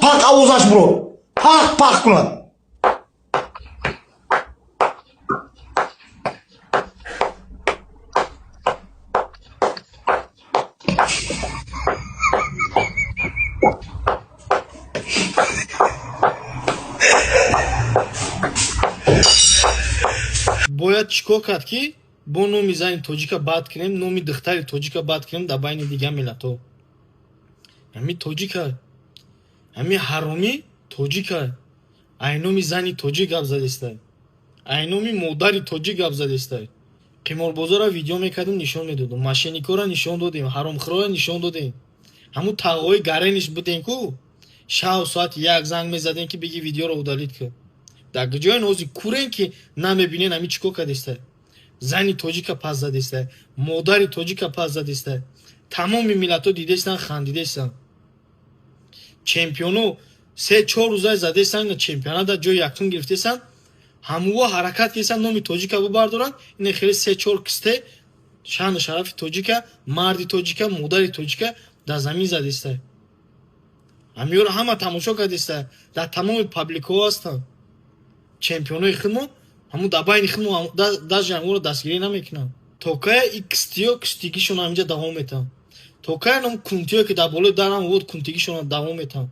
Pak avuz aç bro. Pak kunad. бояд чикор кард ки бо номи зани тоҷика бад кунем, номи духтари тоҷика бад кунем дар байни дига миллатҳо. ҳами тоҷика, ҳами ҳаромӣ тоҷика, ай номи зани тоҷик гап задестай, ай номи модари тоҷик гап задестай. қиморбозора видео мекардем, нишон медодем, мошенникора нишон додем, ҳаромхӯрора нишон додем. ҳамун тағои гарениш будем ку шав соати 1 занг мезадем ки биги видеоро удалит кун. дар ҷои ҳозир курен ки намебинен, ҳами чӣ кор кардестай? Зани тоҷика пас задестай, модари тоҷика пас задестай. Тамоми миллатҳо дидестан, хандидестан. Чемпиону 3-4 рӯза задестан, чемпионат дар ҷои якум гирифтесан. ҳамуо ҳаракат кардестан номи тоҷика бубардоранд. ин хеле 3-4 кисте шаъну шарафи тоҷика, марди тоҷика, модари тоҷика дар замин задестай. ҳамиёро ҳама тамошо кардестай, дар тамоми пабликҳо ҳастанд. чемпионои худмо ҳамун дар байни худмо даже ҳамуро дастгирӣ намекунанд. То кая и кистиё кистигишон ҳаминҷа давом метаванд. То кая ном кунтиё ки дар болои дарам вуд кунтигишон давом метаванд.